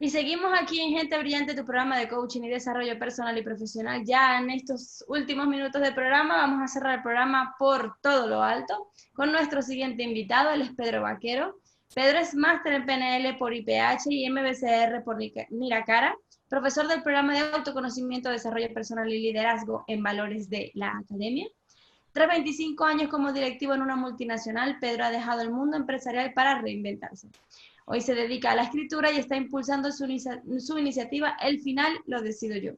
Y seguimos aquí en Gente Brillante, tu programa de coaching y desarrollo personal y profesional. Ya en estos últimos minutos del programa vamos a cerrar el programa por todo lo alto con nuestro siguiente invitado, él es Pedro Vaquero. Pedro es máster en PNL por IPH y MBCR por Miracara, profesor del programa de autoconocimiento, desarrollo personal y liderazgo en valores de la academia. Tras 25 años como directivo en una multinacional, Pedro ha dejado el mundo empresarial para reinventarse. Hoy se dedica a la escritura y está impulsando su iniciativa El Final Lo Decido Yo,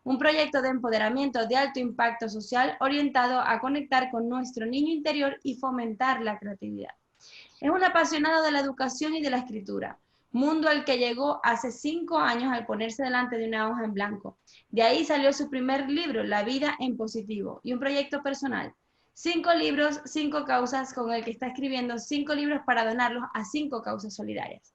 un proyecto de empoderamiento de alto impacto social orientado a conectar con nuestro niño interior y fomentar la creatividad. Es un apasionado de la educación y de la escritura, mundo al que llegó hace 5 años al ponerse delante de una hoja en blanco. De ahí salió su primer libro, La vida en positivo, y un proyecto personal. 5 libros, 5 causas, con el que está escribiendo 5 libros para donarlos a 5 causas solidarias.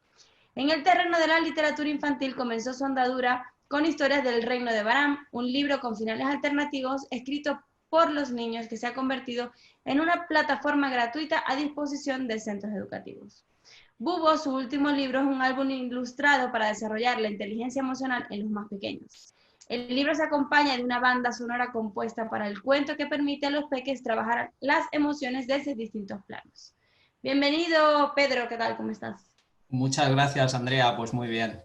En el terreno de la literatura infantil comenzó su andadura con Historias del Reino de Baram, un libro con finales alternativos escrito por los niños que se ha convertido en una plataforma gratuita a disposición de centros educativos. Bubo, su último libro, es un álbum ilustrado para desarrollar la inteligencia emocional en los más pequeños. El libro se acompaña de una banda sonora compuesta para el cuento que permite a los peques trabajar las emociones desde distintos planos. Bienvenido, Pedro, ¿qué tal? ¿Cómo estás? Muchas gracias, Andrea. Pues muy bien.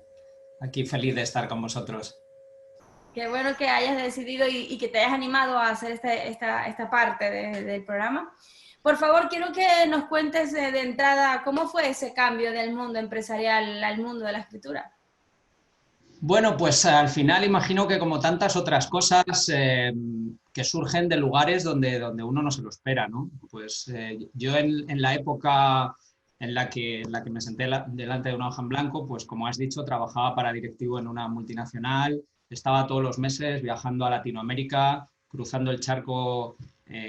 Aquí feliz de estar con vosotros. Qué bueno que hayas decidido y que te hayas animado a hacer esta parte del programa. Por favor, quiero que nos cuentes de entrada cómo fue ese cambio del mundo empresarial al mundo de la escritura. Bueno, pues al final imagino que como tantas otras cosas que surgen de lugares donde uno no se lo espera, ¿no? Pues yo en la época en la que me senté delante de una hoja en blanco, pues como has dicho, trabajaba para directivo en una multinacional, estaba todos los meses viajando a Latinoamérica, cruzando el charco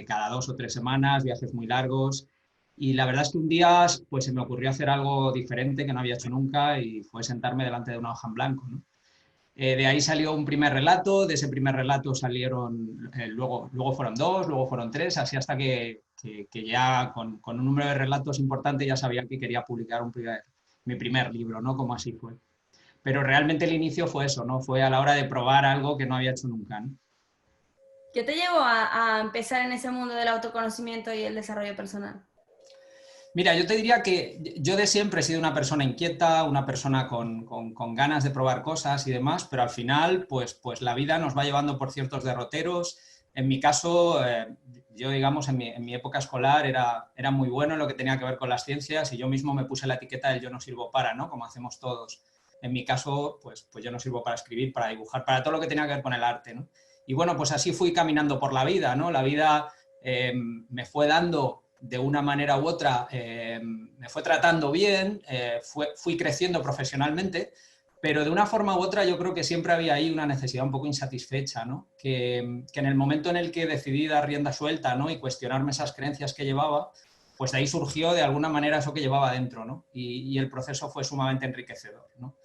cada 2 o 3 semanas, viajes muy largos. Y la verdad es que un día pues, se me ocurrió hacer algo diferente que no había hecho nunca y fue sentarme delante de una hoja en blanco, ¿no? De ahí salió un primer relato, de ese primer relato salieron, luego fueron 2, luego fueron 3, así hasta que ya con un número de relatos importante ya sabía que quería publicar mi primer libro, ¿no? Como así fue. Pero realmente el inicio fue eso, ¿no? Fue a la hora de probar algo que no había hecho nunca, ¿no? ¿Qué te llevó a empezar en ese mundo del autoconocimiento y el desarrollo personal? Mira, yo te diría que yo de siempre he sido una persona inquieta, una persona con ganas de probar cosas y demás, pero al final, pues la vida nos va llevando por ciertos derroteros. En mi caso, yo digamos, en mi época escolar era muy bueno en lo que tenía que ver con las ciencias y yo mismo me puse la etiqueta del yo no sirvo para, ¿no? Como hacemos todos. En mi caso, pues yo no sirvo para escribir, para dibujar, para todo lo que tenía que ver con el arte, ¿no? Y bueno, pues así fui caminando por la vida, ¿no? La vida me fue dando de una manera u otra, me fue tratando bien, fui creciendo profesionalmente, pero de una forma u otra yo creo que siempre había ahí una necesidad un poco insatisfecha, ¿no? Que en el momento en el que decidí dar rienda suelta, ¿no? Y cuestionarme esas creencias que llevaba, pues de ahí surgió de alguna manera eso que llevaba dentro, ¿no? Y el proceso fue sumamente enriquecedor, ¿no?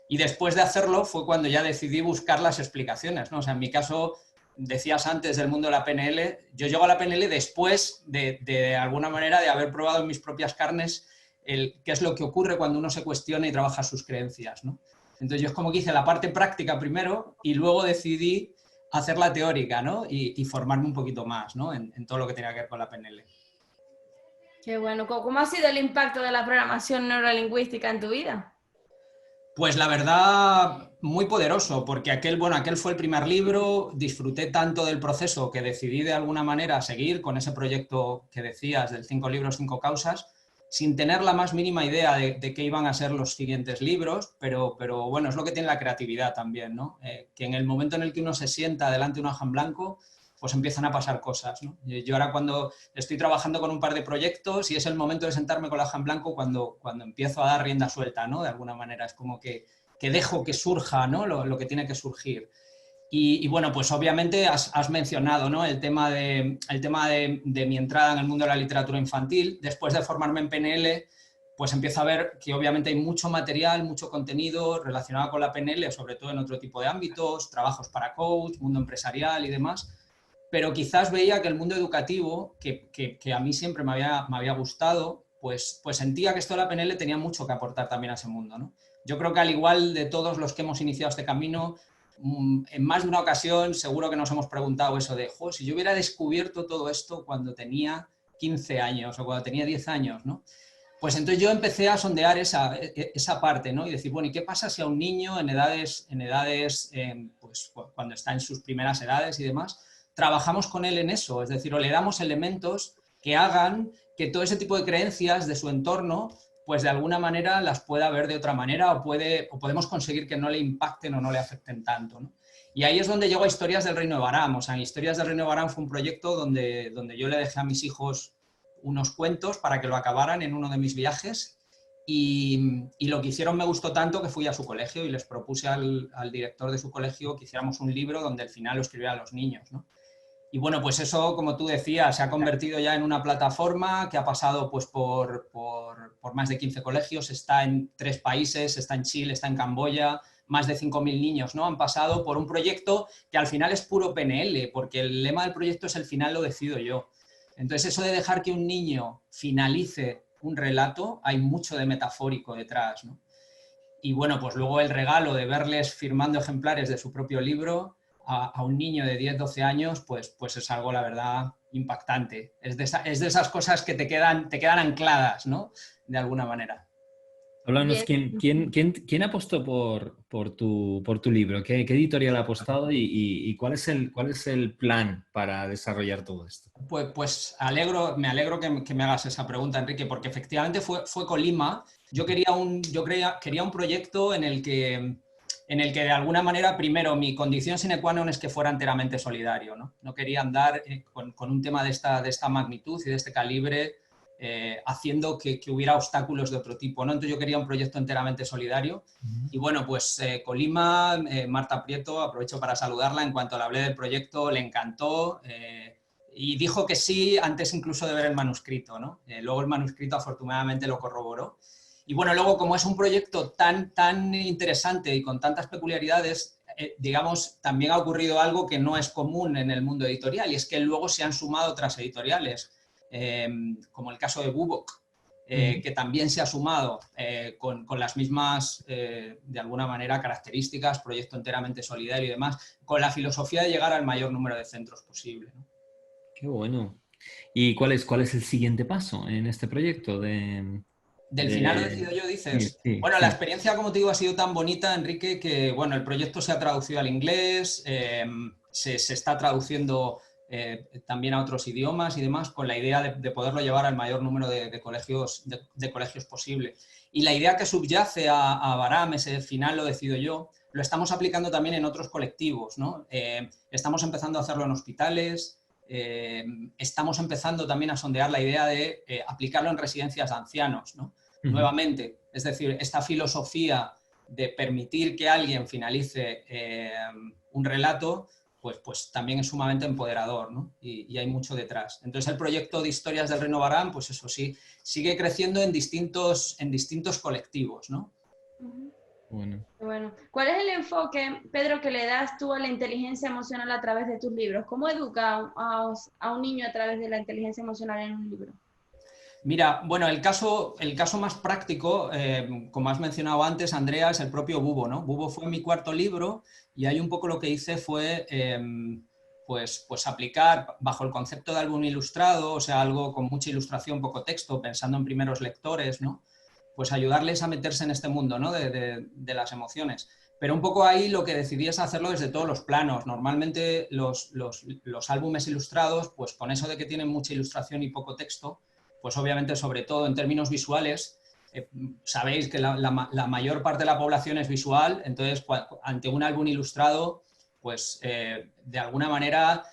Y después de hacerlo fue cuando ya decidí buscar las explicaciones, ¿no? O sea, en mi caso, decías antes del mundo de la PNL, yo llego a la PNL después de alguna manera de haber probado en mis propias carnes qué es lo que ocurre cuando uno se cuestiona y trabaja sus creencias, ¿no? Entonces yo es como que hice la parte práctica primero y luego decidí hacer la teórica, ¿no? Y formarme un poquito más, ¿no? En todo lo que tenía que ver con la PNL. Qué bueno. ¿Cómo ha sido el impacto de la programación neurolingüística en tu vida? Pues la verdad, muy poderoso, porque aquel fue el primer libro, disfruté tanto del proceso que decidí de alguna manera seguir con ese proyecto que decías del 5 libros, 5 causas, sin tener la más mínima idea de qué iban a ser los siguientes libros, pero bueno, es lo que tiene la creatividad también, ¿no? Que en el momento en el que uno se sienta delante de una hoja en blanco, pues empiezan a pasar cosas, ¿no? Yo ahora cuando estoy trabajando con un par de proyectos y es el momento de sentarme con la hoja en blanco cuando empiezo a dar rienda suelta, ¿no? De alguna manera es como que dejo que surja, ¿no? Lo que tiene que surgir. Y bueno, pues obviamente has mencionado, ¿no? el tema de mi entrada en el mundo de la literatura infantil. Después de formarme en PNL, pues empiezo a ver que obviamente hay mucho material, mucho contenido relacionado con la PNL, sobre todo en otro tipo de ámbitos, trabajos para coach, mundo empresarial y demás, pero quizás veía que el mundo educativo, que a mí siempre me había gustado, pues sentía que esto de la PNL tenía mucho que aportar también a ese mundo, ¿no? yo creo que al igual de todos los que hemos iniciado este camino, en más de una ocasión seguro que nos hemos preguntado eso de, jo, si yo hubiera descubierto todo esto cuando tenía 15 años o cuando tenía 10 años, ¿no? Pues entonces yo empecé a sondear esa parte, ¿no? Y decir, bueno, ¿y qué pasa si a un niño en edades pues cuando está en sus primeras edades y demás, trabajamos con él en eso? Es decir, o le damos elementos que hagan que todo ese tipo de creencias de su entorno, pues de alguna manera las pueda ver de otra manera o podemos conseguir que no le impacten o no le afecten tanto, ¿no? Y ahí es donde llego a Historias del Reino de Barán. O sea, Historias del Reino de Barán fue un proyecto donde yo le dejé a mis hijos unos cuentos para que lo acabaran en uno de mis viajes y lo que hicieron me gustó tanto que fui a su colegio y les propuse al director de su colegio que hiciéramos un libro donde al final lo escribieran los niños, ¿no? Y bueno, pues eso, como tú decías, se ha convertido ya en una plataforma que ha pasado pues, por más de 15 colegios, está en 3 países, está en Chile, está en Camboya, más de 5.000 niños, ¿no? Han pasado por un proyecto que al final es puro PNL, porque el lema del proyecto es el final lo decido yo. Entonces, eso de dejar que un niño finalice un relato, hay mucho de metafórico detrás, ¿no? Y bueno, pues luego el regalo de verles firmando ejemplares de su propio libro a un niño de 10, 12 años, pues es algo, la verdad, impactante. Es de esas cosas que te quedan ancladas, ¿no? De alguna manera. Háblanos, ¿quién apostó por tu libro? ¿Qué editorial ha apostado y cuál es el plan para desarrollar todo esto? Pues me alegro que me hagas esa pregunta, Enrique, porque efectivamente fue Colima. Yo quería un proyecto en el que de alguna manera, primero, mi condición sine qua non es que fuera enteramente solidario, ¿no? No quería andar con un tema de esta magnitud y de este calibre haciendo que hubiera obstáculos de otro tipo, ¿no? Entonces yo quería un proyecto enteramente solidario. Y bueno, pues Colima, Marta Prieto, aprovecho para saludarla, en cuanto le hablé del proyecto le encantó y dijo que sí antes incluso de ver el manuscrito, ¿no? Luego el manuscrito afortunadamente lo corroboró. Y bueno, luego como es un proyecto tan interesante y con tantas peculiaridades, digamos, también ha ocurrido algo que no es común en el mundo editorial y es que luego se han sumado otras editoriales, como el caso de Bubok, que también se ha sumado con las mismas, de alguna manera, características, proyecto enteramente solidario y demás, con la filosofía de llegar al mayor número de centros posible, ¿no? Qué bueno. ¿Y cuál es el siguiente paso en este proyecto? Del final lo decido yo, dices. Sí, Bueno, la experiencia, como te digo, ha sido tan bonita, Enrique, que bueno, el proyecto se ha traducido al inglés, se está traduciendo también a otros idiomas y demás, con la idea de poderlo llevar al mayor número de colegios posible. Y la idea que subyace a Baram, ese final lo decido yo, lo estamos aplicando también en otros colectivos, ¿no? Estamos empezando a hacerlo en hospitales. Estamos empezando también a sondear la idea de aplicarlo en residencias de ancianos, ¿no? Nuevamente, es decir, esta filosofía de permitir que alguien finalice un relato, pues también es sumamente empoderador, ¿no? Y hay mucho detrás. Entonces el proyecto de Historias del Reino Barán, pues eso sí, sigue creciendo en distintos colectivos, ¿no? Bueno, ¿cuál es el enfoque, Pedro, que le das tú a la inteligencia emocional a través de tus libros? ¿Cómo educa a un niño a través de la inteligencia emocional en un libro? Mira, bueno, el caso más práctico, como has mencionado antes, Andrea, es el propio Bubo, ¿no? Bubo fue mi 4º libro y ahí un poco lo que hice fue pues aplicar bajo el concepto de álbum ilustrado, o sea, algo con mucha ilustración, poco texto, pensando en primeros lectores, ¿no? Pues ayudarles a meterse en este mundo, ¿no? de las emociones. Pero un poco ahí lo que decidí es hacerlo desde todos los planos. Normalmente los álbumes ilustrados, pues con eso de que tienen mucha ilustración y poco texto, pues obviamente, sobre todo en términos visuales, sabéis que la mayor parte de la población es visual, entonces ante un álbum ilustrado, pues de alguna manera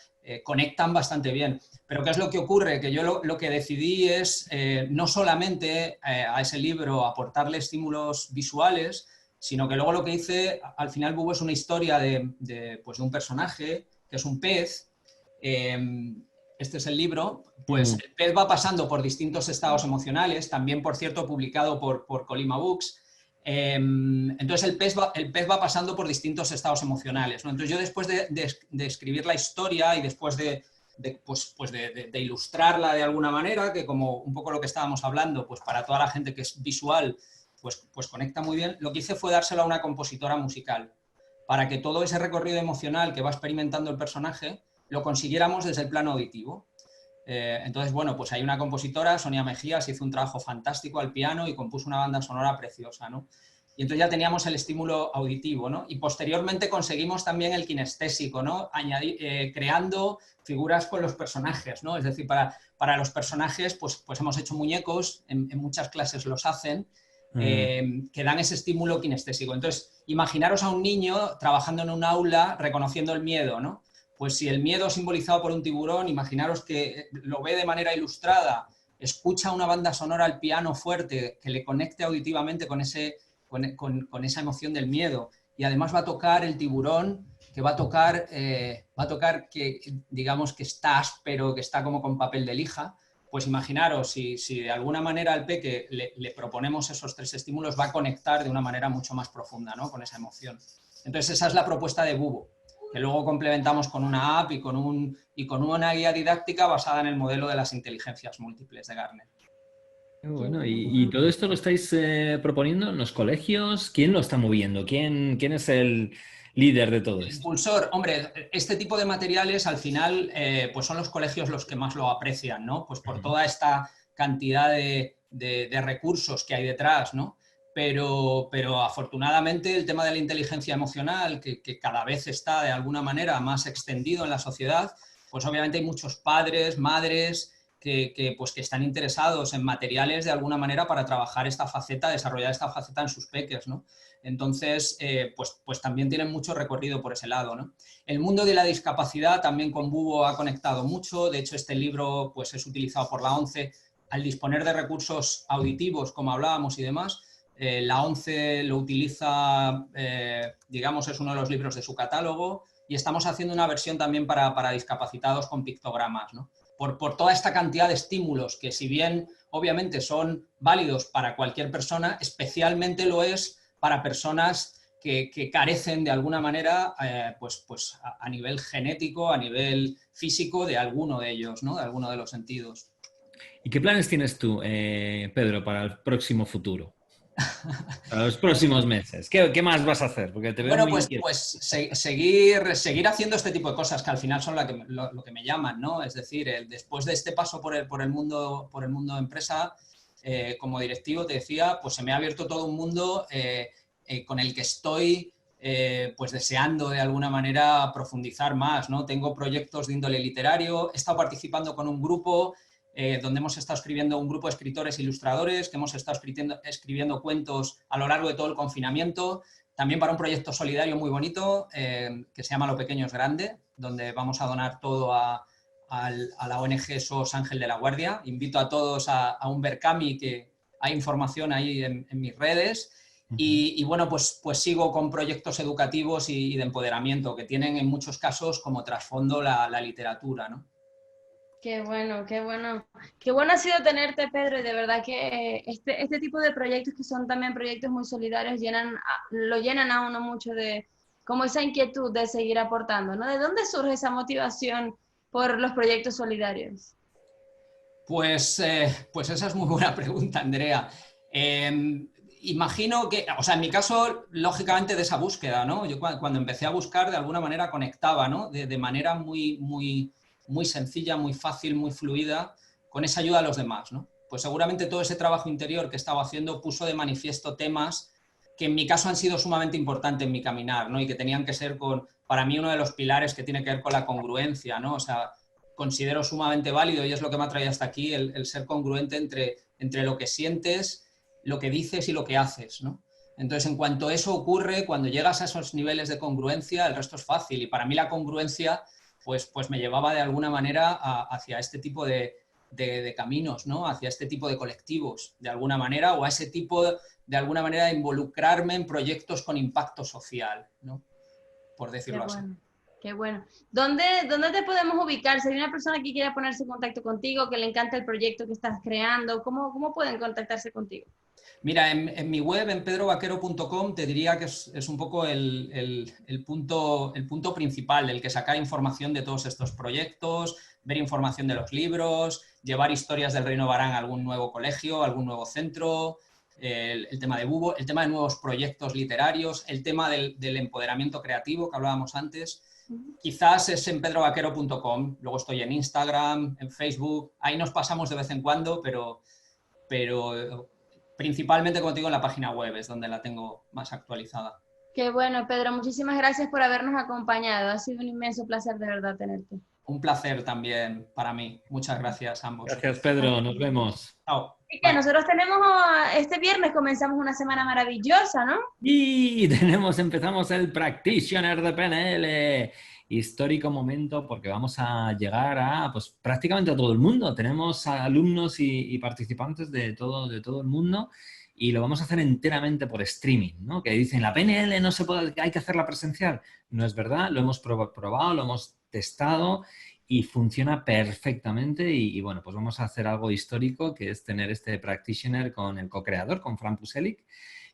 conectan bastante bien. Pero ¿qué es lo que ocurre? Que yo lo que decidí es no solamente a ese libro aportarle estímulos visuales, sino que luego lo que hice, al final Bubo es una historia de un personaje, que es un pez. Este es el libro. Pues el pez va pasando por distintos estados emocionales, también, por cierto, publicado por Colima Books. Entonces el pez va pasando por distintos estados emocionales, ¿no? Entonces yo después de escribir la historia y después de ilustrarla de alguna manera, que como un poco lo que estábamos hablando, pues para toda la gente que es visual, pues conecta muy bien. Lo que hice fue dárselo a una compositora musical, para que todo ese recorrido emocional que va experimentando el personaje lo consiguiéramos desde el plano auditivo. Entonces, bueno, pues hay una compositora, Sonia Mejías, hizo un trabajo fantástico al piano y compuso una banda sonora preciosa, ¿no? Y entonces ya teníamos el estímulo auditivo, ¿no? Y posteriormente conseguimos también el kinestésico, ¿no? Creando figuras con los personajes, ¿no? Es decir, para los personajes, pues hemos hecho muñecos, en muchas clases los hacen, que dan ese estímulo kinestésico. Entonces, imaginaros a un niño trabajando en un aula reconociendo el miedo, ¿no? Pues si el miedo simbolizado por un tiburón, imaginaros que lo ve de manera ilustrada, escucha una banda sonora al piano fuerte que le conecte auditivamente con esa emoción del miedo, y además va a tocar el tiburón, que va a tocar que, digamos, que está áspero, que está como con papel de lija. Pues imaginaros, si de alguna manera al peque le proponemos esos 3 estímulos, va a conectar de una manera mucho más profunda, ¿no? Con esa emoción. Entonces esa es la propuesta de Bubo, que luego complementamos con una app y con una guía didáctica basada en el modelo de las inteligencias múltiples de Gartner. Bueno, ¿y todo esto lo estáis proponiendo en los colegios? ¿Quién lo está moviendo? ¿Quién es el líder de todo El esto? impulsor, hombre, este tipo de materiales al final pues son los colegios los que más lo aprecian, ¿no? Pues por toda esta cantidad de recursos que hay detrás, ¿no? Pero afortunadamente el tema de la inteligencia emocional, que cada vez está de alguna manera más extendido en la sociedad, pues obviamente hay muchos padres, madres que están interesados en materiales de alguna manera para trabajar esta faceta, desarrollar esta faceta en sus peques, ¿no? Entonces, pues también tienen mucho recorrido por ese lado, ¿no? El mundo de la discapacidad también con Bubo ha conectado mucho. De hecho, este libro pues, es utilizado por la ONCE al disponer de recursos auditivos, como hablábamos y demás. La ONCE lo utiliza, digamos, es uno de los libros de su catálogo, y estamos haciendo una versión también para discapacitados con pictogramas, ¿no? Por toda esta cantidad de estímulos que, si bien obviamente son válidos para cualquier persona, especialmente lo es para personas que carecen de alguna manera pues a nivel genético, a nivel físico, de alguno de ellos, ¿no? De alguno de los sentidos. ¿Y qué planes tienes tú, Pedro, para el próximo futuro? Para los próximos meses. ¿Qué más vas a hacer? Porque te veo Bueno, muy inquieto. pues seguir haciendo este tipo de cosas que al final son lo que me llaman, ¿no? Es decir, después de este paso por el mundo empresa, como directivo, te decía, pues se me ha abierto todo un mundo con el que estoy pues deseando de alguna manera profundizar más, ¿no? Tengo proyectos de índole literario, he estado participando con un grupo donde hemos estado escribiendo, un grupo de escritores e ilustradores, que hemos estado escribiendo cuentos a lo largo de todo el confinamiento, también para un proyecto solidario muy bonito que se llama Lo Pequeño es Grande, donde vamos a donar todo a la ONG SOS Ángel de la Guardia. Invito a todos a un Berkami, que hay información ahí en mis redes. Y bueno, pues sigo con proyectos educativos y de empoderamiento que tienen en muchos casos como trasfondo la literatura, ¿no? Qué bueno, qué bueno. Qué bueno ha sido tenerte, Pedro, y de verdad que este tipo de proyectos, que son también proyectos muy solidarios, lo llenan a uno mucho de como esa inquietud de seguir aportando, ¿no? ¿De dónde surge esa motivación por los proyectos solidarios? Pues esa es muy buena pregunta, Andrea. Imagino que, o sea, en mi caso, lógicamente de esa búsqueda, ¿no? Yo cuando empecé a buscar, de alguna manera conectaba, ¿no? De manera muy sencilla, muy fácil, muy fluida, con esa ayuda a los demás, ¿no? Pues seguramente todo ese trabajo interior que estaba haciendo puso de manifiesto temas que en mi caso han sido sumamente importantes en mi caminar, ¿no? Y que tenían que ser para mí uno de los pilares que tiene que ver con la congruencia, ¿no? O sea, considero sumamente válido, y es lo que me ha traído hasta aquí, el ser congruente entre lo que sientes, lo que dices y lo que haces, ¿no? Entonces, en cuanto eso ocurre, cuando llegas a esos niveles de congruencia, el resto es fácil. Y para mí la congruencia pues me llevaba de alguna manera hacia este tipo de caminos, ¿no? Hacia este tipo de colectivos, de alguna manera, o a ese tipo, de alguna manera, de involucrarme en proyectos con impacto social, ¿no? Por decirlo así. Qué bueno. ¿Dónde te podemos ubicar? Si hay una persona que quiera ponerse en contacto contigo, que le encanta el proyecto que estás creando, ¿cómo pueden contactarse contigo? Mira, en mi web, en pedrovaquero.com, te diría que es un poco el punto principal del que sacar información de todos estos proyectos, ver información de los libros, llevar historias del Reino Barán a algún nuevo colegio, a algún nuevo centro, el tema de Bubo, el tema de nuevos proyectos literarios, el tema del empoderamiento creativo que hablábamos antes. Quizás es en pedrovaquero.com, luego estoy en Instagram, en Facebook, ahí nos pasamos de vez en cuando, pero principalmente, como te digo, en la página web es donde la tengo más actualizada. Qué bueno, Pedro, muchísimas gracias por habernos acompañado. Ha sido un inmenso placer de verdad tenerte. Un placer también para mí. Muchas gracias a ambos. Gracias, Pedro. Nos vemos. Chao. Y que nosotros tenemos, este viernes comenzamos una semana maravillosa, ¿no? Y empezamos el Practitioner de PNL. Histórico momento porque vamos a llegar a pues, prácticamente a todo el mundo. Tenemos alumnos y participantes de todo el mundo y lo vamos a hacer enteramente por streaming, ¿no? Que dicen, la PNL no se puede, hay que hacerla presencial. No es verdad, lo hemos probado, lo hemos testado y funciona perfectamente y bueno, pues vamos a hacer algo histórico que es tener este practitioner con el co-creador, con Fran Puselic,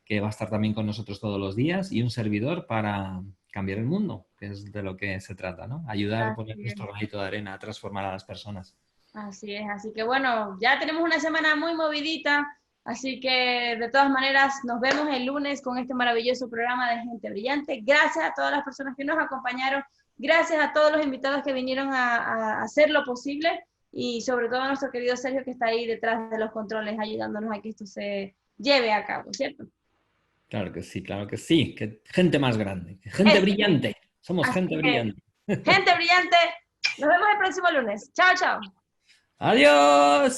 que va a estar también con nosotros todos los días y un servidor para cambiar el mundo, que es de lo que se trata, ¿no? Ayudar a poner nuestro granito de arena a transformar a las personas. Así es, así que bueno, ya tenemos una semana muy movidita, así que de todas maneras nos vemos el lunes con este maravilloso programa de Gente Brillante. Gracias a todas las personas que nos acompañaron, gracias a todos los invitados que vinieron a hacer lo posible y sobre todo a nuestro querido Sergio que está ahí detrás de los controles ayudándonos a que esto se lleve a cabo, ¿cierto? Claro que sí, que gente más grande, gente brillante, somos gente brillante. Gente brillante, nos vemos el próximo lunes. Chao, chao. Adiós.